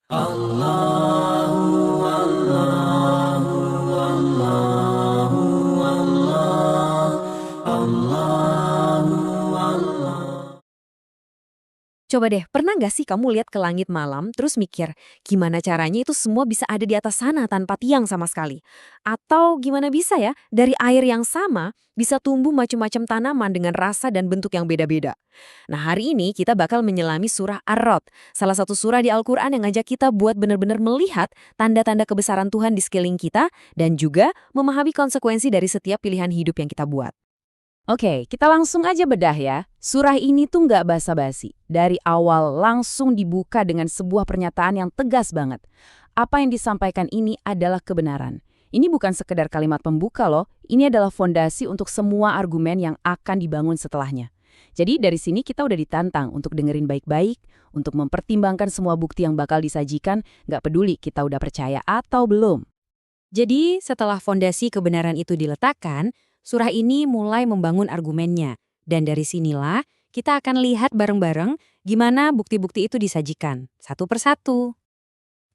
Allahu Allahu Allahu Allah Allahu Allah. Coba deh, pernah nggak sih kamu lihat ke langit malam terus mikir, gimana caranya itu semua bisa ada di atas sana tanpa tiang sama sekali? Atau gimana bisa ya, dari air yang sama bisa tumbuh macam-macam tanaman dengan rasa dan bentuk yang beda-beda? Nah, hari ini kita bakal menyelami surah Ar-Rod, salah satu surah di Al-Quran yang ngajak kita buat benar-benar melihat tanda-tanda kebesaran Tuhan di sekeliling kita dan juga memahami konsekuensi dari setiap pilihan hidup yang kita buat. Oke, kita langsung aja bedah ya. Surah ini tuh nggak basa-basi. Dari awal langsung dibuka dengan sebuah pernyataan yang tegas banget. Apa yang disampaikan ini adalah kebenaran. Ini bukan sekedar kalimat pembuka loh, ini adalah fondasi untuk semua argumen yang akan dibangun setelahnya. Jadi dari sini kita udah ditantang untuk dengerin baik-baik, untuk mempertimbangkan semua bukti yang bakal disajikan, nggak peduli kita udah percaya atau belum. Jadi, setelah fondasi kebenaran itu diletakkan, surah ini mulai membangun argumennya. Dan dari sinilah, kita akan lihat bareng-bareng gimana bukti-bukti itu disajikan, satu persatu.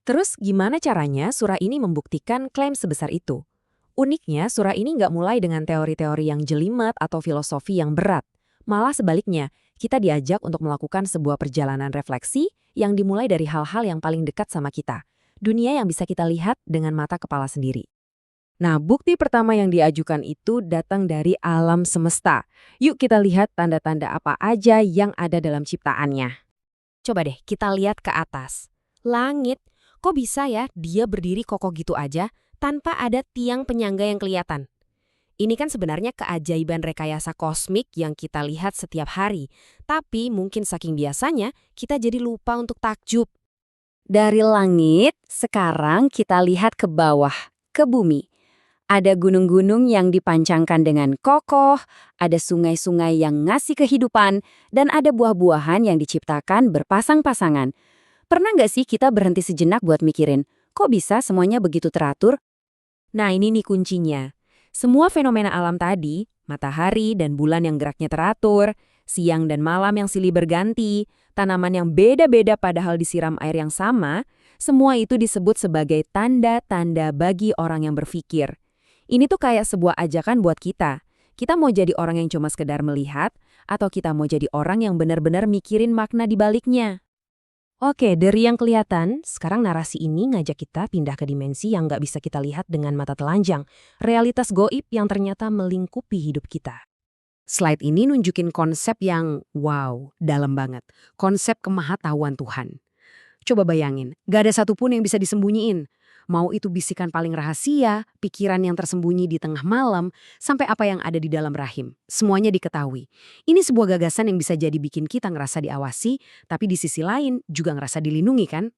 Terus, gimana caranya surah ini membuktikan klaim sebesar itu? Uniknya, surah ini nggak mulai dengan teori-teori yang jelimet atau filosofi yang berat. Malah sebaliknya, kita diajak untuk melakukan sebuah perjalanan refleksi yang dimulai dari hal-hal yang paling dekat sama kita. Dunia yang bisa kita lihat dengan mata kepala sendiri. Nah, bukti pertama yang diajukan itu datang dari alam semesta. Yuk kita lihat tanda-tanda apa aja yang ada dalam ciptaannya. Coba deh kita lihat ke atas. Langit, kok bisa ya dia berdiri kokoh gitu aja tanpa ada tiang penyangga yang kelihatan? Ini kan sebenarnya keajaiban rekayasa kosmik yang kita lihat setiap hari. Tapi mungkin saking biasanya kita jadi lupa untuk takjub. Dari langit, sekarang kita lihat ke bawah, ke bumi. Ada gunung-gunung yang dipancangkan dengan kokoh, ada sungai-sungai yang ngasih kehidupan, dan ada buah-buahan yang diciptakan berpasang-pasangan. Pernah nggak sih kita berhenti sejenak buat mikirin, kok bisa semuanya begitu teratur? Nah, ini nih kuncinya. Semua fenomena alam tadi, matahari dan bulan yang geraknya teratur, siang dan malam yang silih berganti, tanaman yang beda-beda padahal disiram air yang sama, semua itu disebut sebagai tanda-tanda bagi orang yang berpikir. Ini tuh kayak sebuah ajakan buat kita. Kita mau jadi orang yang cuma sekedar melihat, atau kita mau jadi orang yang benar-benar mikirin makna di baliknya. Oke, dari yang kelihatan, sekarang narasi ini ngajak kita pindah ke dimensi yang nggak bisa kita lihat dengan mata telanjang. Realitas goib yang ternyata melingkupi hidup kita. Slide ini nunjukin konsep yang wow, dalam banget. Konsep kemahatauan Tuhan. Coba bayangin, gak ada satupun yang bisa disembunyiin. Mau itu bisikan paling rahasia, pikiran yang tersembunyi di tengah malam, sampai apa yang ada di dalam rahim. Semuanya diketahui. Ini sebuah gagasan yang bisa jadi bikin kita ngerasa diawasi, tapi di sisi lain juga ngerasa dilindungi kan?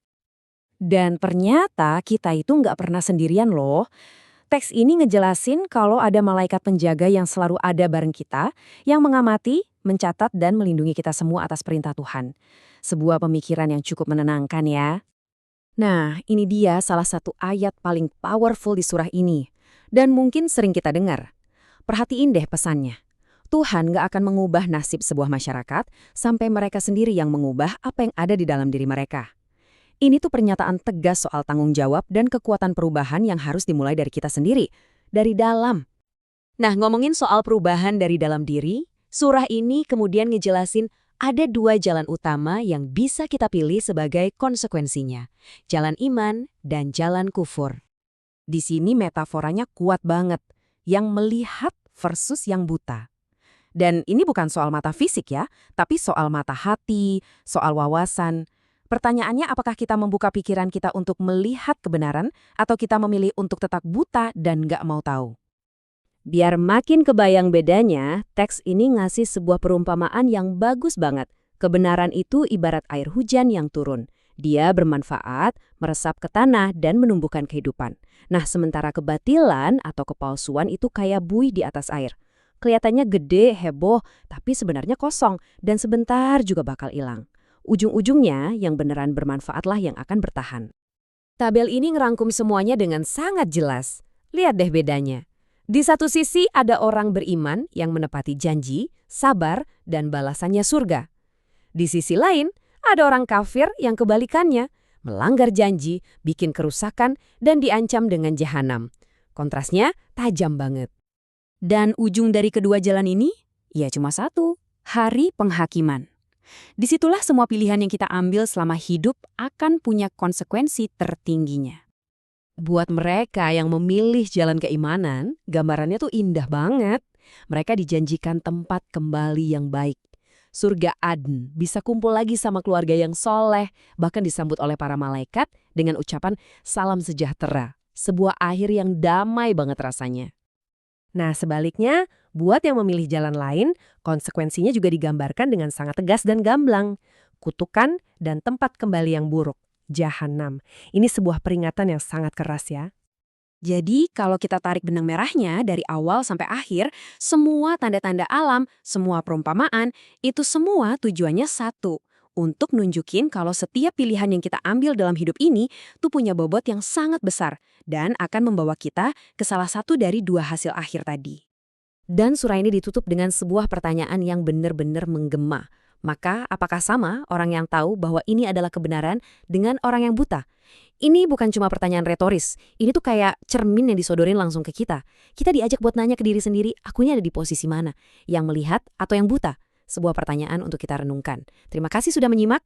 Dan ternyata kita itu nggak pernah sendirian loh. Teks ini ngejelasin kalau ada malaikat penjaga yang selalu ada bareng kita, yang mengamati, mencatat, dan melindungi kita semua atas perintah Tuhan. Sebuah pemikiran yang cukup menenangkan ya. Nah, ini dia salah satu ayat paling powerful di surah ini. Dan mungkin sering kita dengar. Perhatiin deh pesannya. Tuhan gak akan mengubah nasib sebuah masyarakat sampai mereka sendiri yang mengubah apa yang ada di dalam diri mereka. Ini tuh pernyataan tegas soal tanggung jawab dan kekuatan perubahan yang harus dimulai dari kita sendiri, dari dalam. Nah, ngomongin soal perubahan dari dalam diri, surah ini kemudian ngejelasin ada dua jalan utama yang bisa kita pilih sebagai konsekuensinya, jalan iman dan jalan kufur. Di sini metaforanya kuat banget, yang melihat versus yang buta. Dan ini bukan soal mata fisik ya, tapi soal mata hati, soal wawasan. Pertanyaannya apakah kita membuka pikiran kita untuk melihat kebenaran atau kita memilih untuk tetap buta dan nggak mau tahu? Biar makin kebayang bedanya, teks ini ngasih sebuah perumpamaan yang bagus banget. Kebenaran itu ibarat air hujan yang turun. Dia bermanfaat, meresap ke tanah dan menumbuhkan kehidupan. Nah, sementara kebatilan atau kepalsuan itu kayak buih di atas air. Kelihatannya gede, heboh, tapi sebenarnya kosong dan sebentar juga bakal hilang. Ujung-ujungnya yang beneran bermanfaatlah yang akan bertahan. Tabel ini ngerangkum semuanya dengan sangat jelas. Lihat deh bedanya. Di satu sisi ada orang beriman yang menepati janji, sabar, dan balasannya surga. Di sisi lain, ada orang kafir yang kebalikannya, melanggar janji, bikin kerusakan, dan diancam dengan jahanam. Kontrasnya tajam banget. Dan ujung dari kedua jalan ini, ya cuma satu, hari penghakiman. Disitulah semua pilihan yang kita ambil selama hidup akan punya konsekuensi tertingginya. Buat mereka yang memilih jalan keimanan, gambarannya tuh indah banget. Mereka dijanjikan tempat kembali yang baik. Surga Aden, bisa kumpul lagi sama keluarga yang soleh, bahkan disambut oleh para malaikat dengan ucapan salam sejahtera. Sebuah akhir yang damai banget rasanya. Nah, sebaliknya, buat yang memilih jalan lain, konsekuensinya juga digambarkan dengan sangat tegas dan gamblang. Kutukan dan tempat kembali yang buruk, jahanam. Ini sebuah peringatan yang sangat keras ya. Jadi, kalau kita tarik benang merahnya dari awal sampai akhir, semua tanda-tanda alam, semua perumpamaan, itu semua tujuannya satu. Untuk nunjukin kalau setiap pilihan yang kita ambil dalam hidup ini tuh punya bobot yang sangat besar dan akan membawa kita ke salah satu dari dua hasil akhir tadi. Dan surah ini ditutup dengan sebuah pertanyaan yang benar-benar menggema. Maka, apakah sama orang yang tahu bahwa ini adalah kebenaran dengan orang yang buta? Ini bukan cuma pertanyaan retoris. Ini tuh kayak cermin yang disodorin langsung ke kita. Kita diajak buat nanya ke diri sendiri, akunya ada di posisi mana? Yang melihat atau yang buta? Sebuah pertanyaan untuk kita renungkan. Terima kasih sudah menyimak.